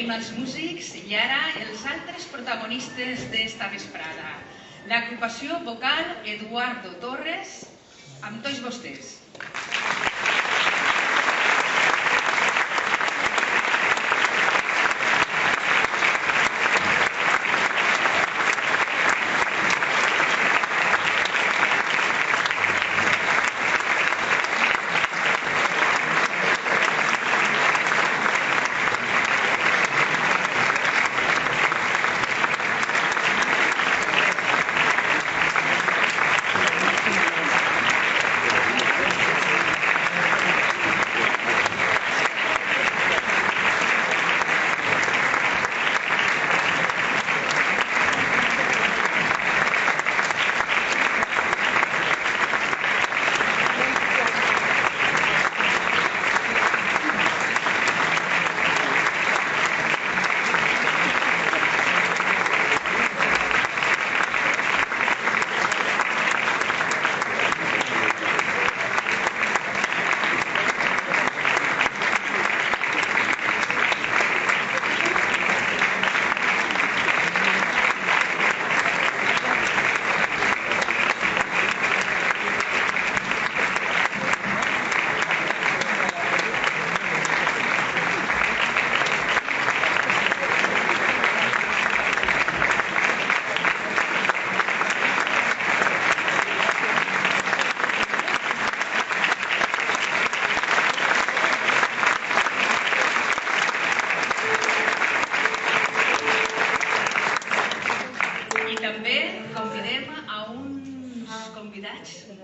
Tenim els músics i ara els altres protagonistes d'esta vesprada. L'agrupació vocal Eduardo Torres, amb tots vostès.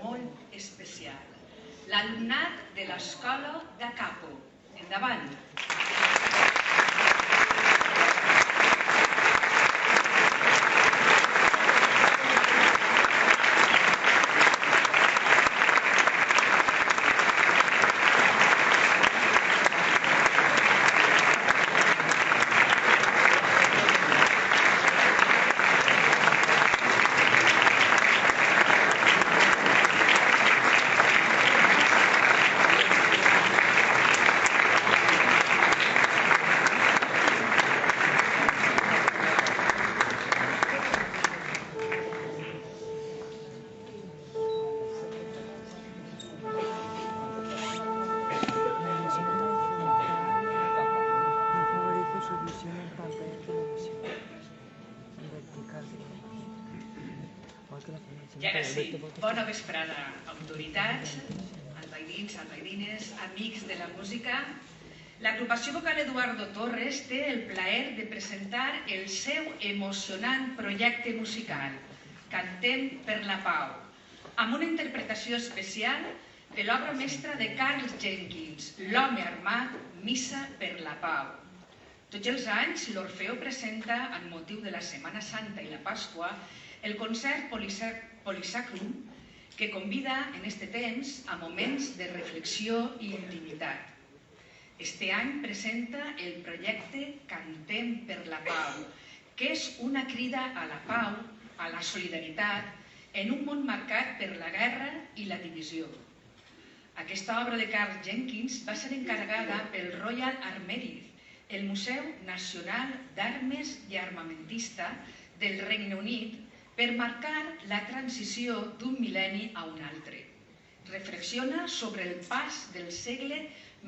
Molt especial, l'alumnat de l'escola de Capo. Endavant. I ara sí, bona vesprada, autoritats, albaidins, albaidines, amics de la música. L'agrupació vocal Eduardo Torres té el plaer de presentar el seu emocionant projecte musical, Cantem per la Pau, amb una interpretació especial de l'obra mestra de Karl Jenkins, L'home armat, Missa per la Pau. Tots els anys l'Orfeó presenta, amb motiu de la Setmana Santa i la Pasqua, el concert Polisacrum, que convida en este temps a moments de reflexió i intimitat. Este any presenta el projecte Cantem per la Pau, que és una crida a la pau, a la solidaritat, en un món marcat per la guerra i la divisió. Aquesta obra de Karl Jenkins va ser encarregada pel Royal Armouries, el Museu Nacional d'Armes i Armamentista del Regne Unit, per marcar la transició d'un mil·lenni a un altre. Reflexiona sobre el pas del segle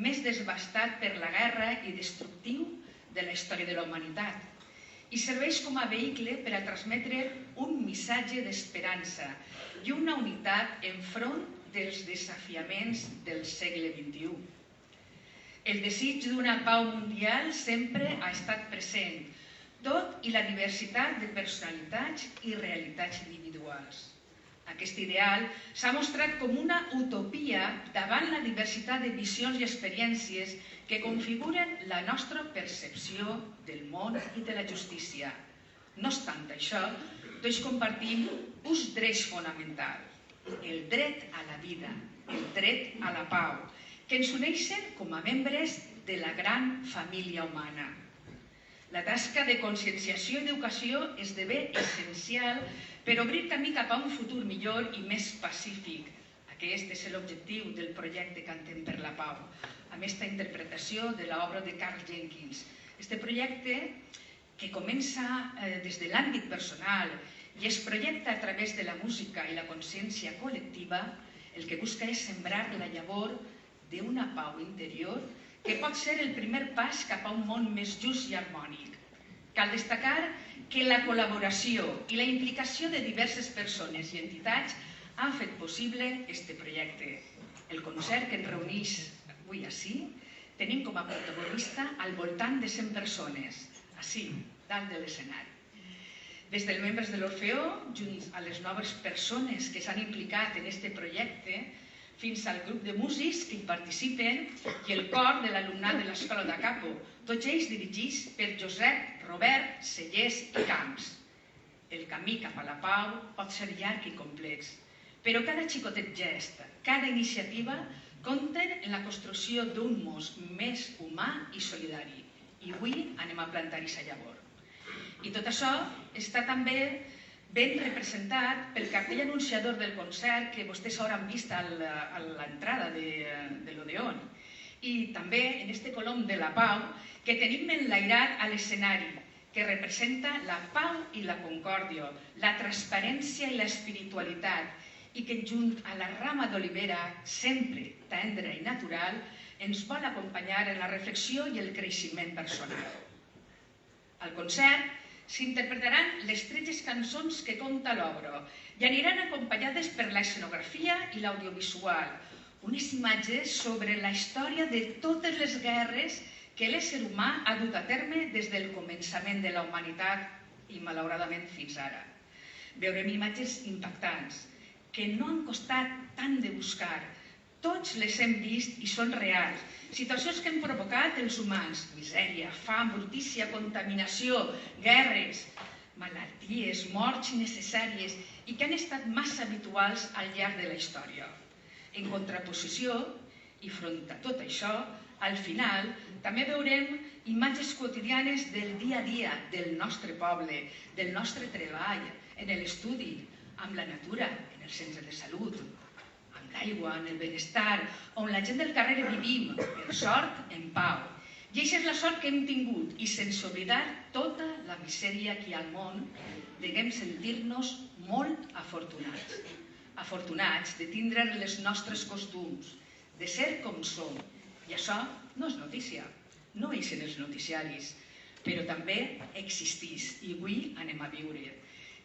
més devastat per la guerra i destructiu de la història de la humanitat i serveix com a vehicle per a transmetre un missatge d'esperança i una unitat enfront dels desafiaments del segle XXI. El desig d'una pau mundial sempre ha estat present, tot i la diversitat de personalitats i realitats individuals. Aquest ideal s'ha mostrat com una utopia davant la diversitat de visions i experiències que configuren la nostra percepció del món i de la justícia. No obstant això, tots compartim uns drets fonamentals, el dret a la vida, el dret a la pau, que ens uneixen com a membres de la gran família humana. La tasca de conscienciació i d'educació esdevé essencial per obrir camí cap a un futur millor i més pacífic. Aquest és l'objectiu del projecte Cantem per la Pau, amb aquesta interpretació de l'obra de Karl Jenkins. Este projecte, que comença des de l'àmbit personal i es projecta a través de la música i la consciència col·lectiva, el que busca és sembrar la llavor d'una pau interior que pot ser el primer pas cap a un món més just i harmònic. Cal destacar que la col·laboració i la implicació de diverses persones i entitats han fet possible este projecte. El concert que ens reuneix avui ací tenim com a protagonista al voltant de 100 persones, ací, dalt de l'escenari. Des dels membres de l'Orfeó, junts a les noves persones que s'han implicat en aquest projecte, fins al grup de músics que hi participen i el cor de l'alumnat de l'Escola d'Acapo, tots ells dirigits per Josep Robert Sellers i Camps. El camí cap a la pau pot ser llarg i complex, però cada xicotet gest, cada iniciativa compten en la construcció d'un món més humà i solidari. I avui anem a plantar aquesta llavor. I tot això està també ben representat pel cartell anunciador del concert que vostès hauran vist a l'entrada de l'Odeon. I també en este colom de la pau que tenim enlairat a l'escenari, que representa la pau i la concòrdia, la transparència i l'espiritualitat, i que junt a la rama d'olivera, sempre tendra i natural, ens vol acompanyar en la reflexió i el creixement personal. Al concert s'interpretaran les 13 cançons que conta l'obra i aniran acompanyades per l'escenografia i l'audiovisual, unes imatges sobre la història de totes les guerres que l'ésser humà ha dut a terme des del començament de la humanitat i malauradament fins ara. Veurem imatges impactants que no han costat tant de buscar. Tots les hem vist i són reals. Situacions que han provocat els humans: misèria, fam, brutícia, contaminació, guerres, malalties, morts innecessàries i que han estat massa habituals al llarg de la història. En contraposició, i front a tot això, al final també veurem imatges quotidianes del dia a dia del nostre poble, del nostre treball, en l'estudi, amb la natura, en el centre de salut, amb l'aigua, en el benestar, on la gent del carrer vivim, per sort, en pau. I això és la sort que hem tingut, i sense oblidar tota la misèria que hi ha al món, deguem sentir-nos molt afortunats. Afortunats de tindre els nostres costums, de ser com som. I això no és notícia, no és en els noticiaris, però també existeix, i avui anem a viure.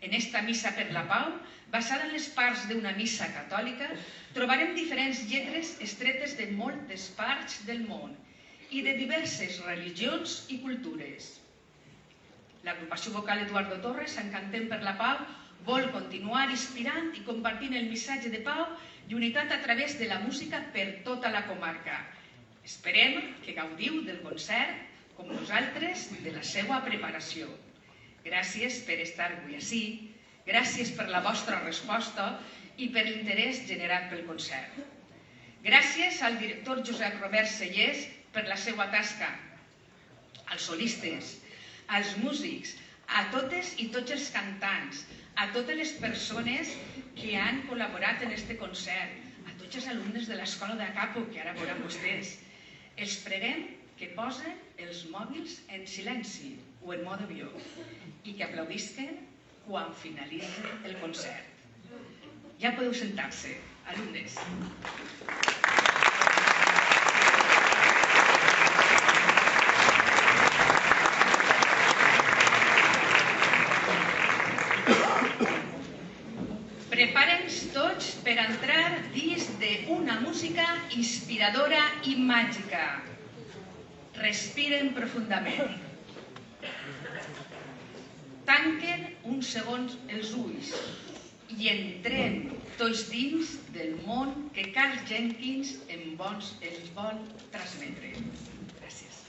En esta missa per la pau, basada en les parts d'una missa catòlica, trobarem diferents lletres extretes de moltes parts del món i de diverses religions i cultures. L'agrupació vocal Eduardo Torres, en Cantem per la Pau, vol continuar inspirant i compartint el missatge de pau i unitat a través de la música per tota la comarca. Esperem que gaudiu del concert, com nosaltres, de la seva preparació. Gràcies per estar avui ací, gràcies per la vostra resposta i per l'interès generat pel concert. Gràcies al director Josep Robert Sellers per la seva tasca, als solistes, als músics, a totes i tots els cantants, a totes les persones que han col·laborat en aquest concert, a tots els alumnes de l'Escola d'Acapo, que ara veuran vostès. Els preguem que posen els mòbils en silenci o en mode avió i que aplaudisquen quan finalitzi el concert. Ja podeu sentar-se, alumnes. Preparem-nos tots per entrar dins d'una música inspiradora i màgica. Respiren profundament. Tanquen uns segons els ulls i entrem tots dins del món que Carl Jenkins ens vol transmetre. Gràcies.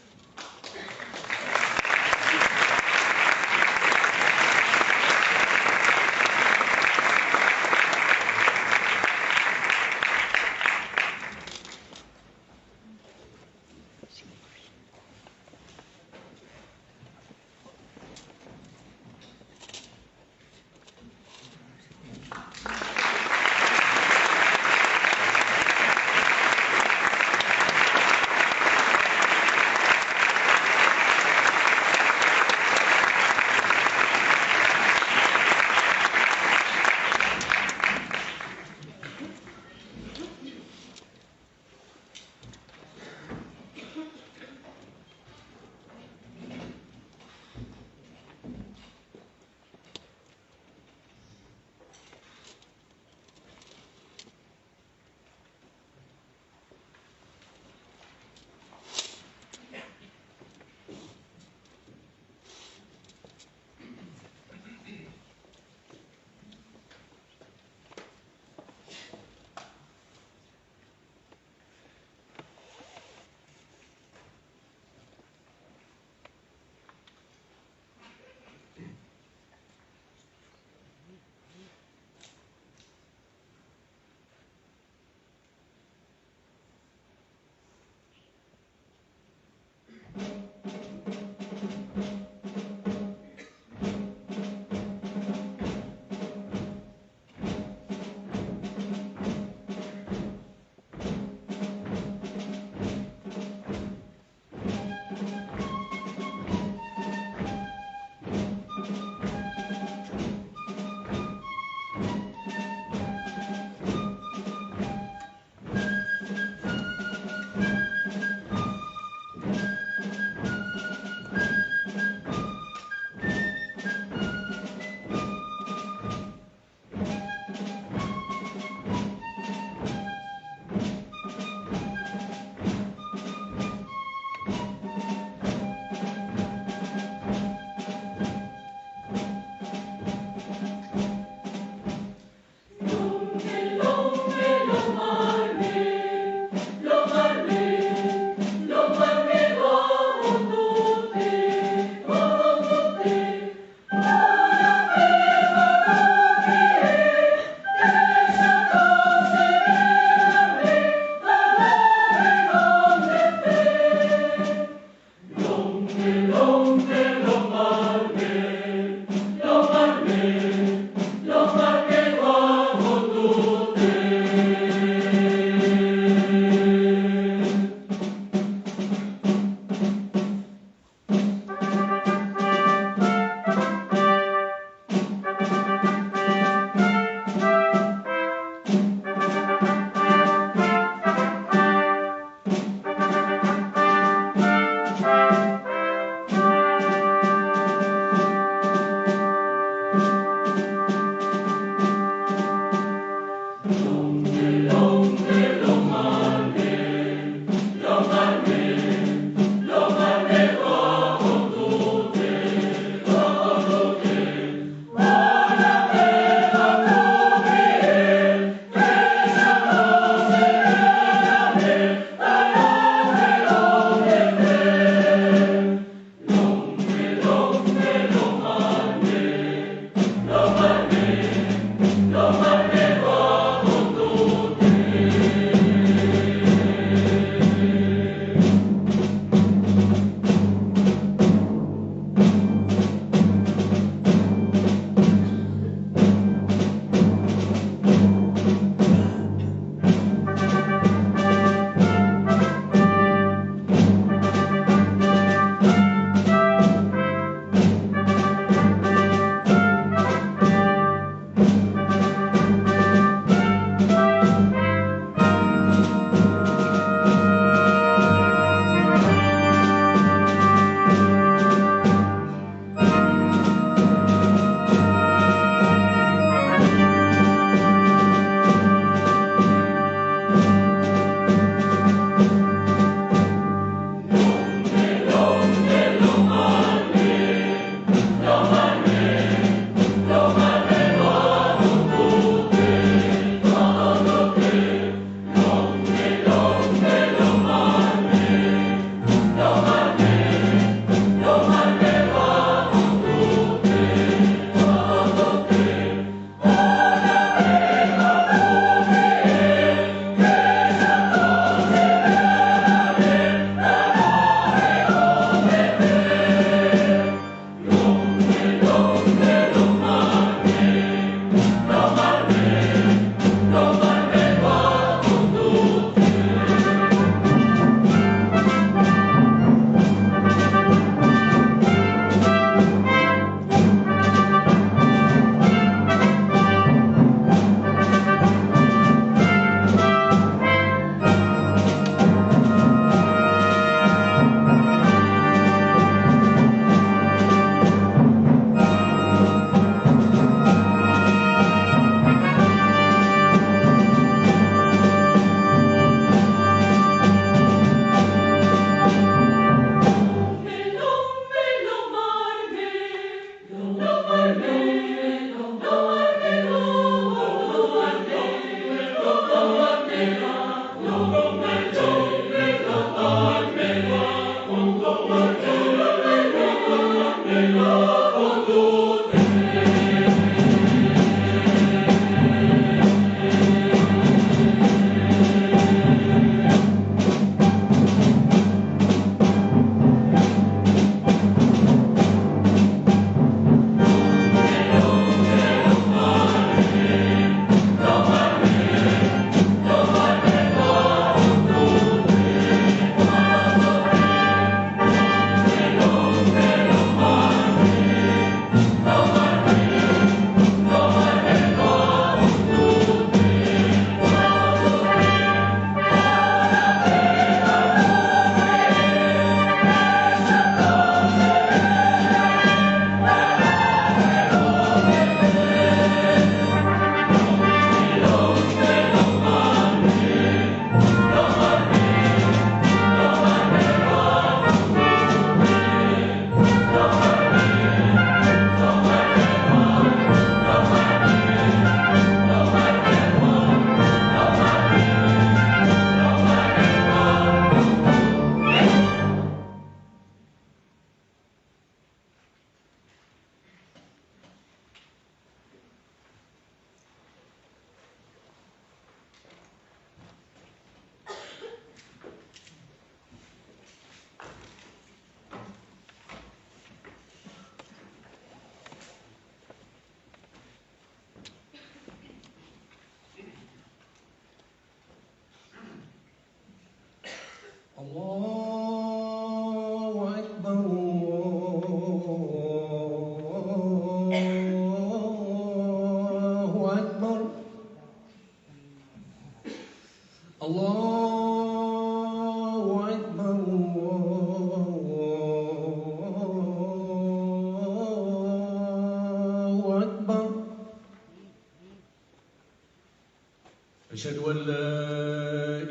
أشهد أن لا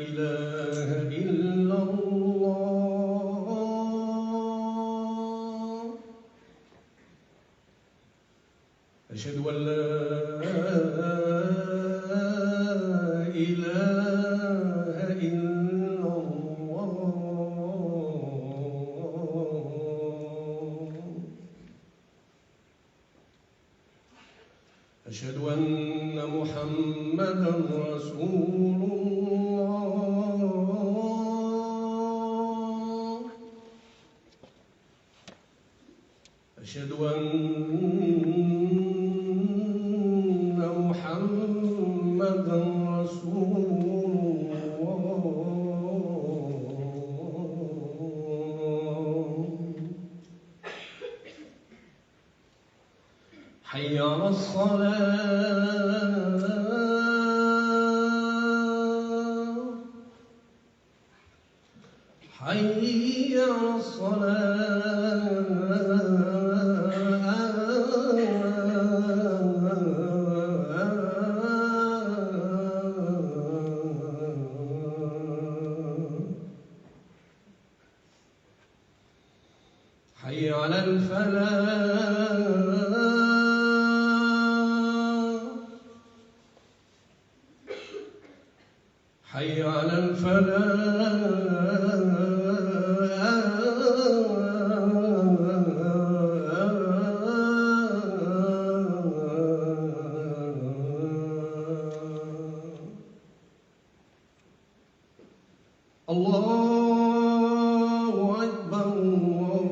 إله إلا الله أشهد أن لا إله إلا الله أشهد أن محمدًا رسول الله أشهد أن محمدًا رسول الله حي على الصلاة حي على حي على الفلاح حي على الفلاح الله أكبر الله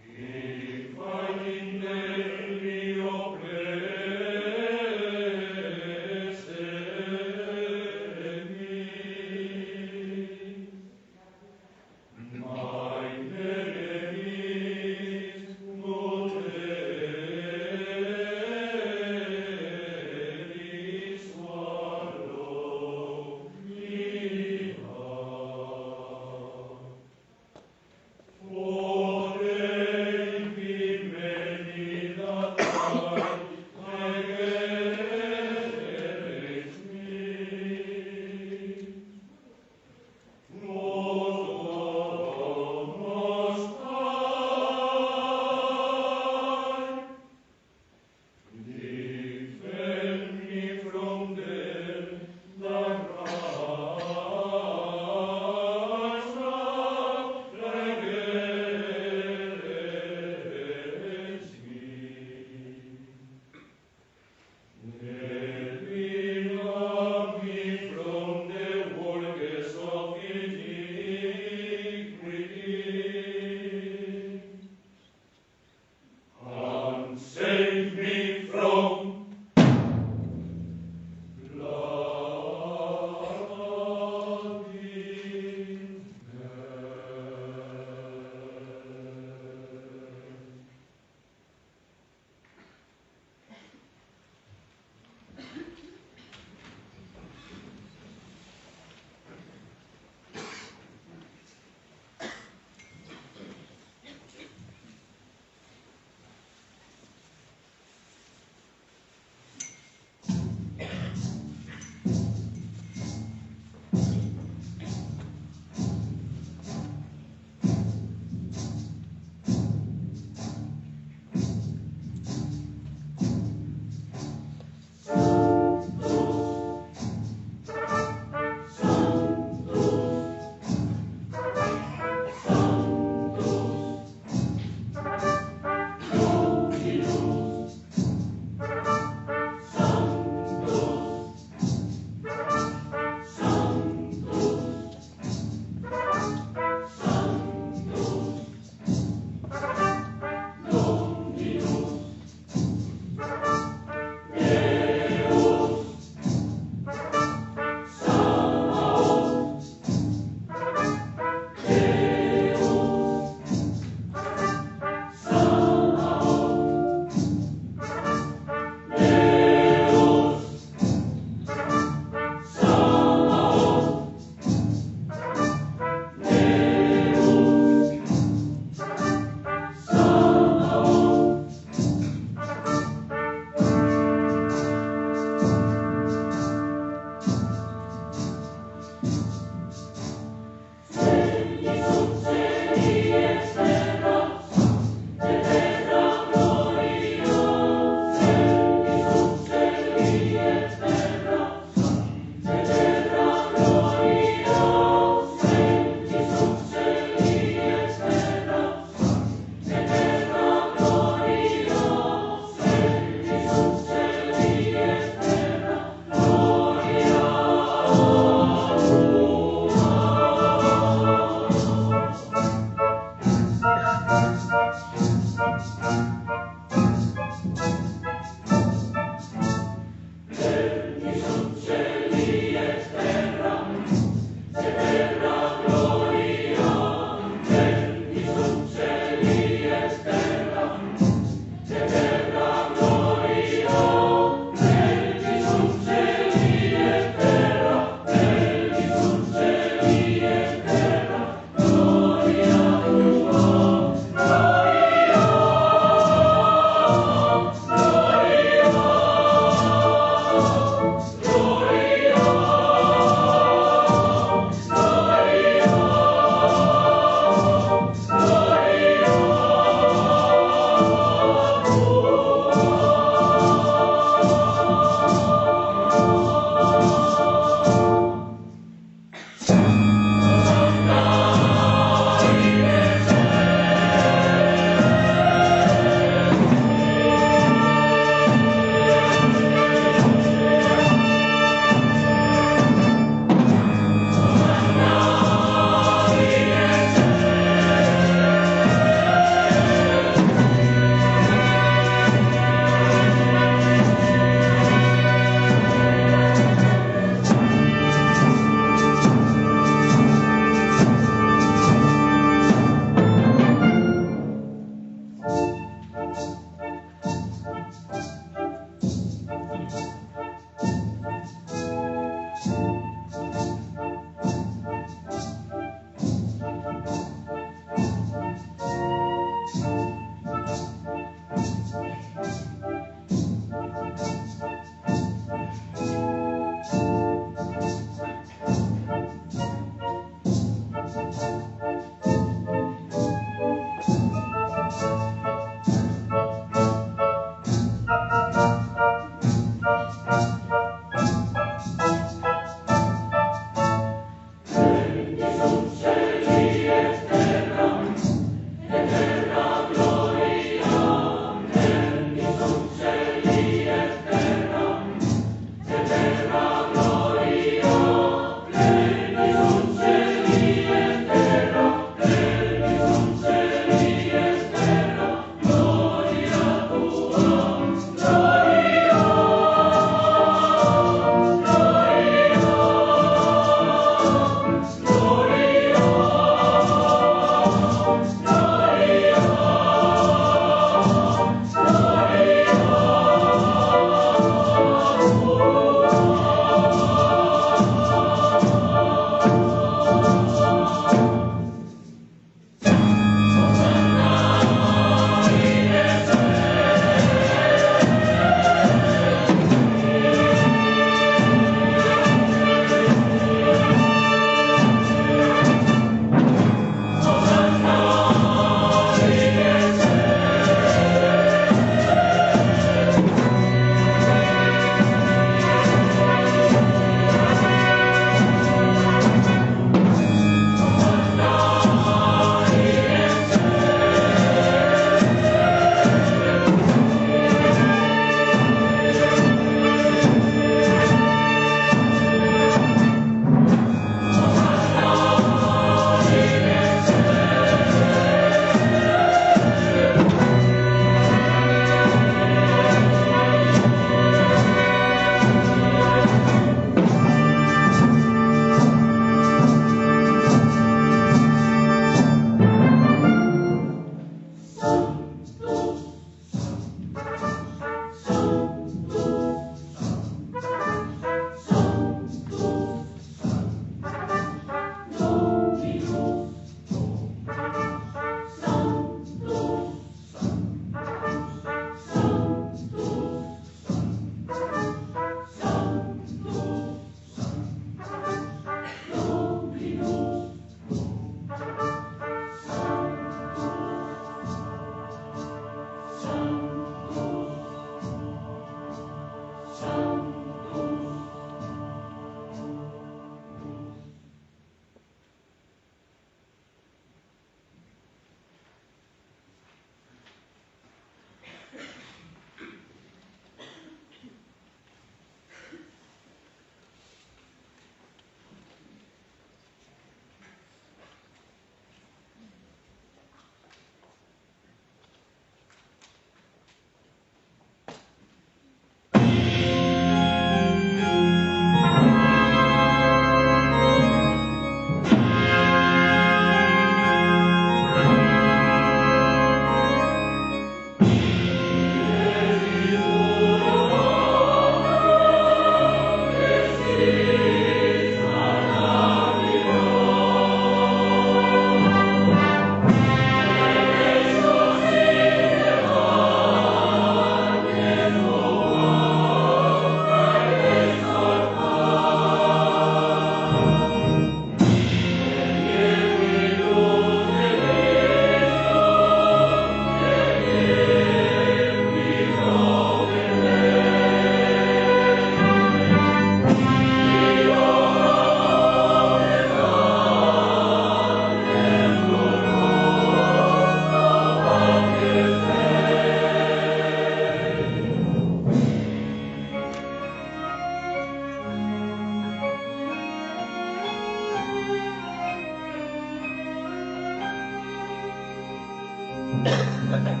Amen.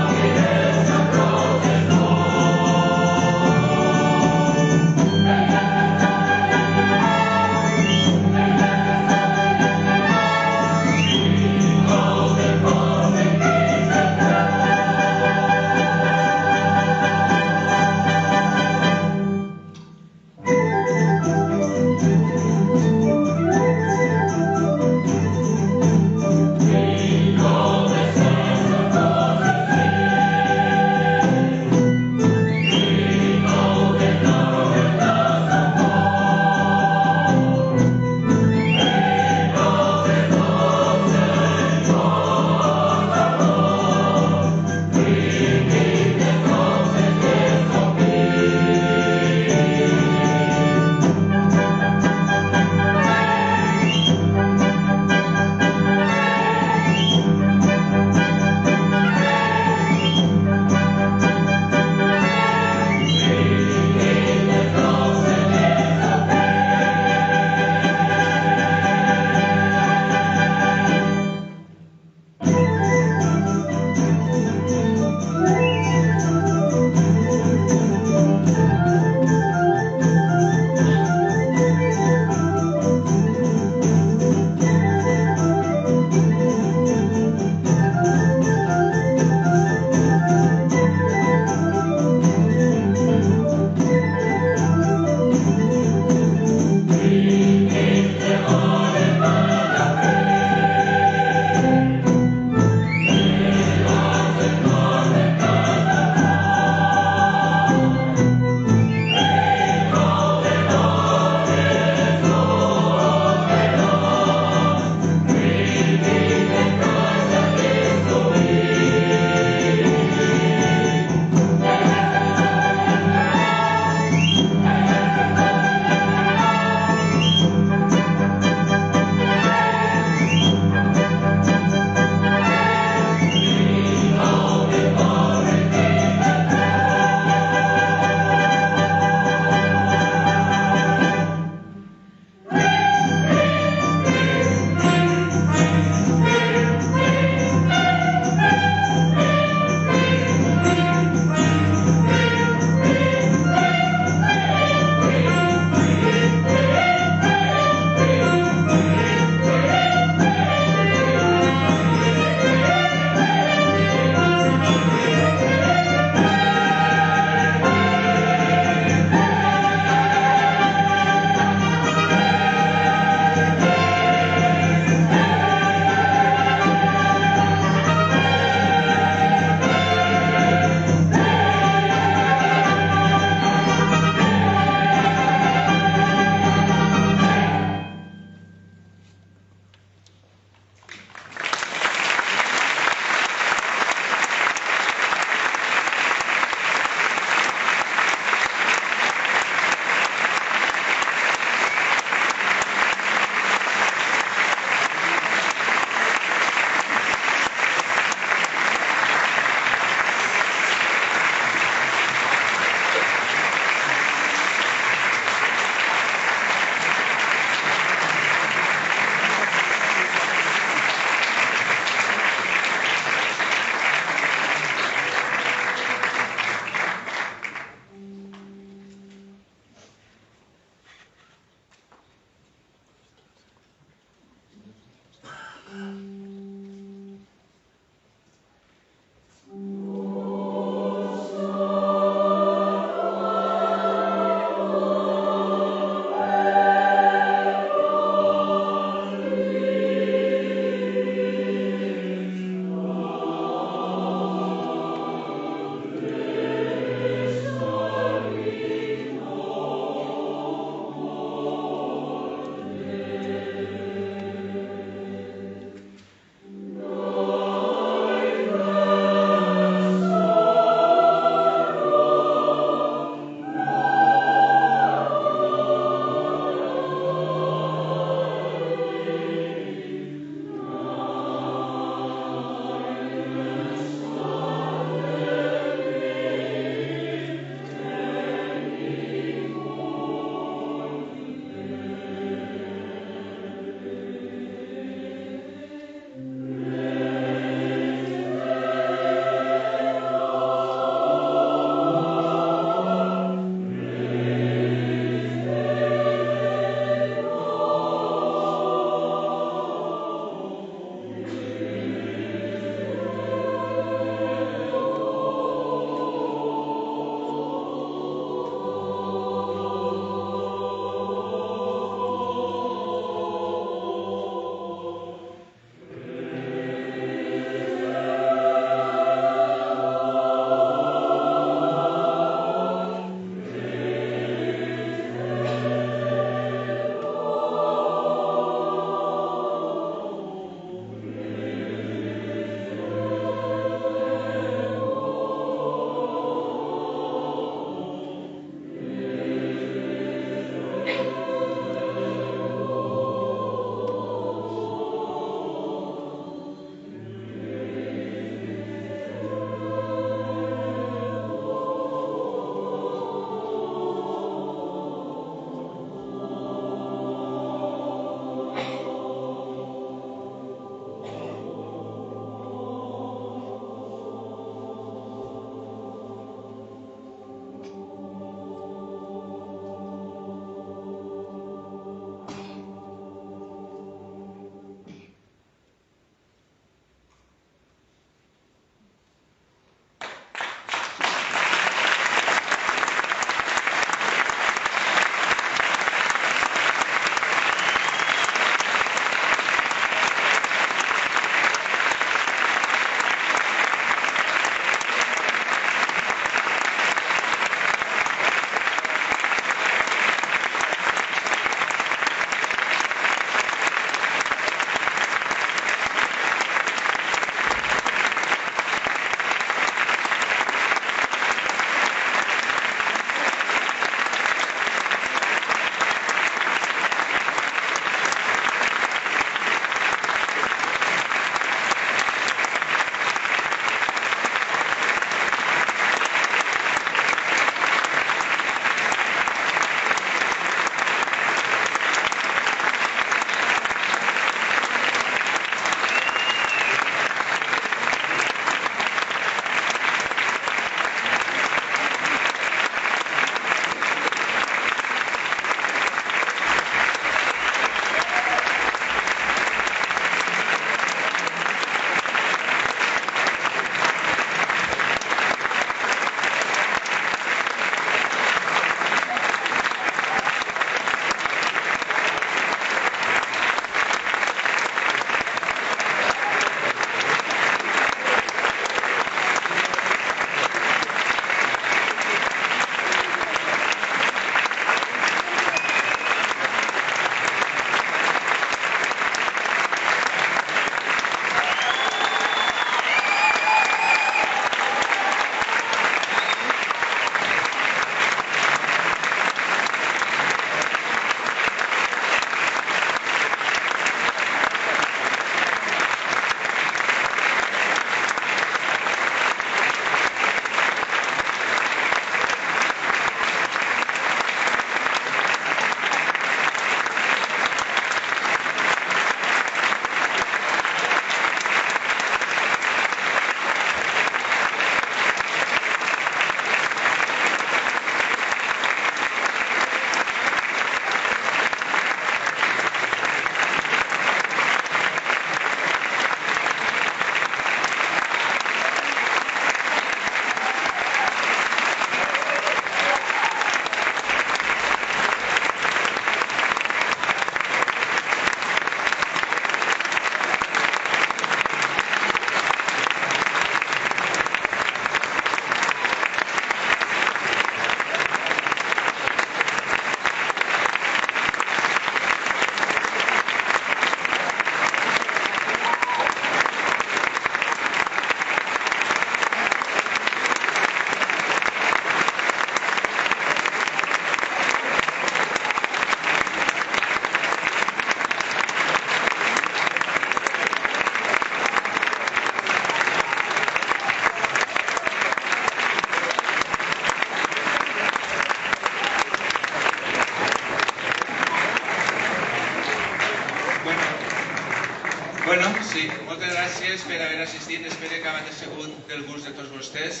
Bueno, sí, moltes gràcies per haver assistit. Espero que hagi sigut del gust de tots vostès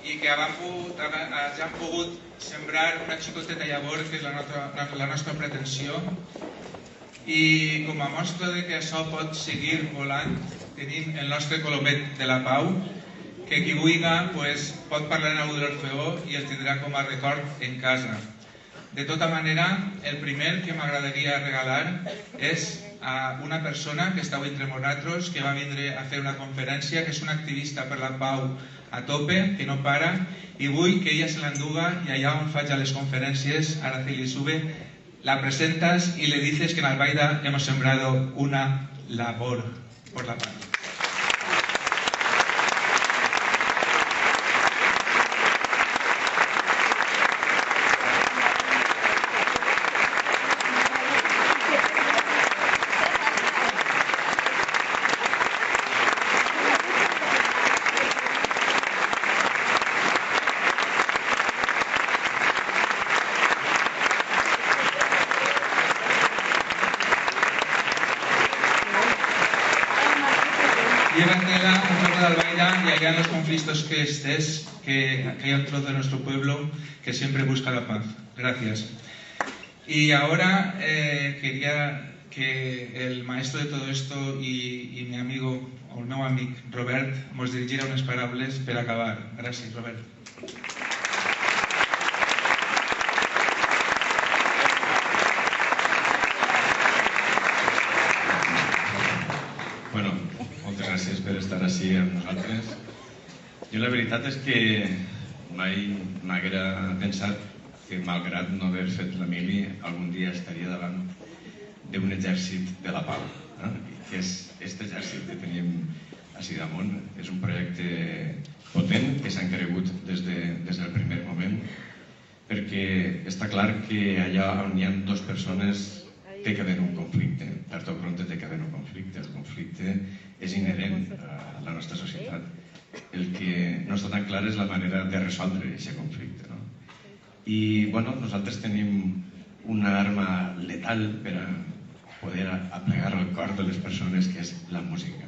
i que hagin pogut sembrar una xicoteta llavor, que és la nostra pretensió. I com a mostra de que això pot seguir volant, tenim el nostre colomet de la pau, que qui vulgui pot parlar en algú de l'Orfeó i el tindrà com a record en casa. De tota manera, el primer que m'agradaria regalar és a una persona que està avui entre nosaltres, que va vindre a fer una conferència, que és una activista per la pau a tope, que no para, i vull que ella se l'enduga i allà on faig a les conferències, Araceli Sube, la presentas y le dices que en Albaida hemos sembrado una labor por la paz. Llévatela un trozo de Albaida y allá en los conflictos que estés, que hay un trozo de nuestro pueblo que siempre busca la paz. Gracias. Y ahora quería que el maestro de todo esto y mi amigo, o el meu amic Robert, nos dirigiera unes paraules per acabar. Gràcies, Robert. Bueno, moltes gràcies per estar així amb nosaltres. Jo la veritat és que mai m'haguera pensat que, malgrat no haver fet la mili, algun dia estaria davant d'un exèrcit de la pau. Que és aquest exèrcit que tenim així damunt. És un projecte potent que s'han cregut des del primer moment, perquè està clar que allà on hi ha dues persones té que haver un conflicte, tard o prompte té que haver un conflicte. El conflicte és inherent a la nostra societat. El que no està tan clar és la manera de resoldre aquest conflicte. I nosaltres tenim una arma letal per a poder aplegar el cor de les persones, que és la música.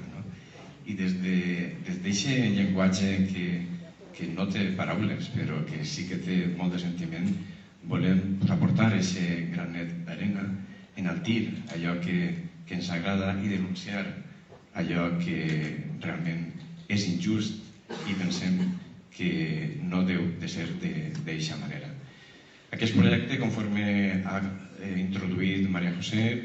I des d'aquest llenguatge que no té paraules, però que sí que té molt de sentiment, volem aportar aquest granet d'arena, enaltir allò que ens agrada i denunciar allò que realment és injust i pensem que no deu de ser d'aquesta manera. Aquest projecte, conforme ha introduït Maria José,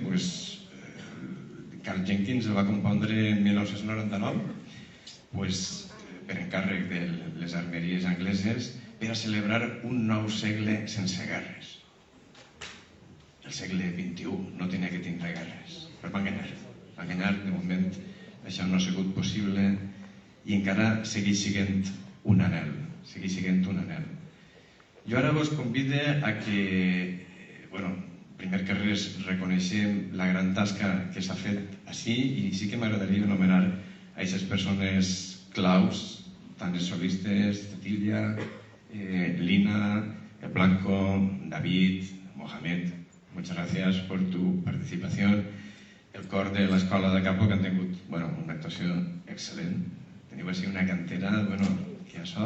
Carl Jenkins el va compondre en 1999 per encàrrec de les armeries angleses per a celebrar un nou segle sense guerres. El segle XXI no tenia que tindre guerres, però va enganyar. De moment això no ha sigut possible i encara segueix sent un anhel. Jo ara vos convido a que, primer que res, reconeixem la gran tasca que s'ha fet així, i sí que m'agradaria anomenar a aquestes persones claus, tant els solistes, Cecilia, Lina, Blanco, David, Mohamed. Muchas gracias por tu participación. El cor de l'escola de Capo, que han tingut una actuació excel·lent. Teniu així una cantera, que això,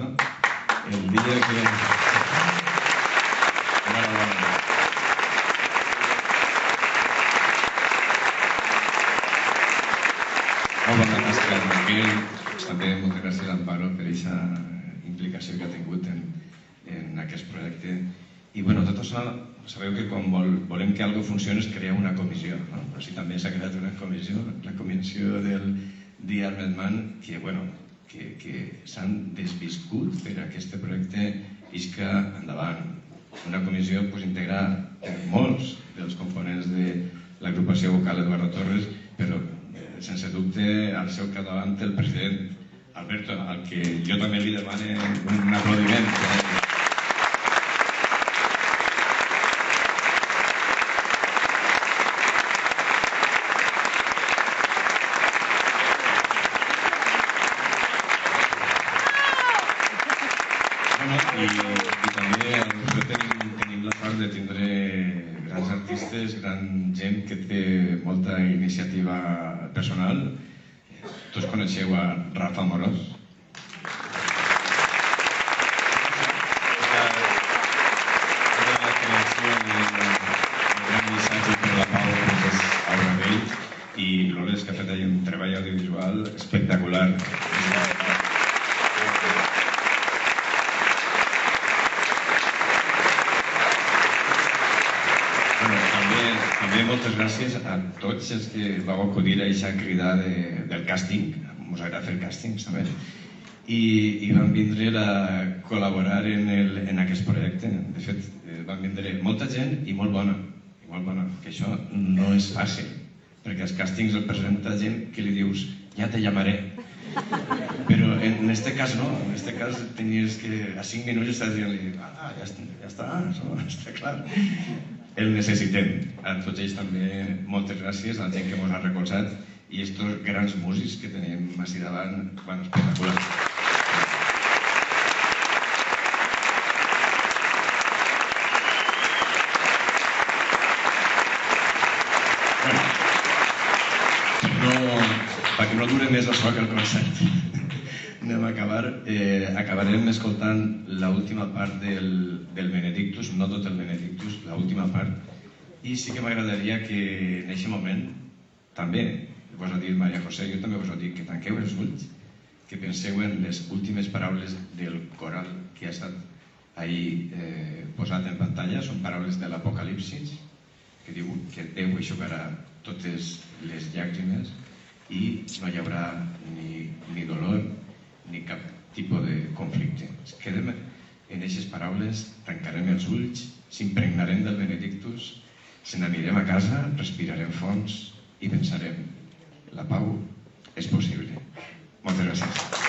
el dia que... Molt bona tasca, Miquel. També moltes gràcies a Amparo per aquesta implicació que ha tingut en aquest projecte. I tot això, sabeu que quan volem que alguna cosa funcioni es crea una comissió. Així també s'ha creat una comissió, la comissió del The Armed Man, que s'han desviscut per a aquest projecte isca endavant. Una comissió integrada per molts dels components de l'agrupació vocal Eduardo Torres, però sense dubte al seu capdavant el president Alberto, al que jo també li demane un aplaudiment. I també tenim la sort de tindre grans artistes, gran gent que té molta iniciativa personal. Tots coneixeu a Rafa Amorós. La creació del gran missatge per la pau és obra d'ell i l'Ores que ha fet un treball audiovisual espectacular. També moltes gràcies a tots els que vau acudir a aquesta crida del càsting. Ens agrada fer càstings també. I van vindre a col·laborar en aquest projecte. De fet, van vindre molta gent i molt bona, que això no és fàcil, perquè els càstings el presenta gent que li dius ja te llamaré. Però en este cas no, en este cas tenies que a 5 minuts estàs dient-li ja està, està clar. El necessitem. A tots ells també moltes gràcies, a la gent que ens ha recolzat i estos grans músics que tenim així davant, bueno, espectacular. Perquè no dure més això que el concert. Anem a acabar. Acabarem escoltant l'última part del Benedictus, no tot el Benedictus, l'última part. I sí que m'agradaria que en aquest moment, també, vos ho ha dit Maria José, jo també vos ho dic, que tanqueu els ulls, que penseu en les últimes paraules del coral que ha estat ahir posat en pantalla. Són paraules de l'Apocalipsis, que diu que Déu eixugarà totes les llàgrimes i no hi haurà ni dolor ni cap tipus de conflicte. Ens quedem en aquestes paraules, tancarem els ulls, s'impregnarem del Benedictus, se n'anirem a casa, respirarem fons i pensarem: la pau és possible. Moltes gràcies.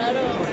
Claro.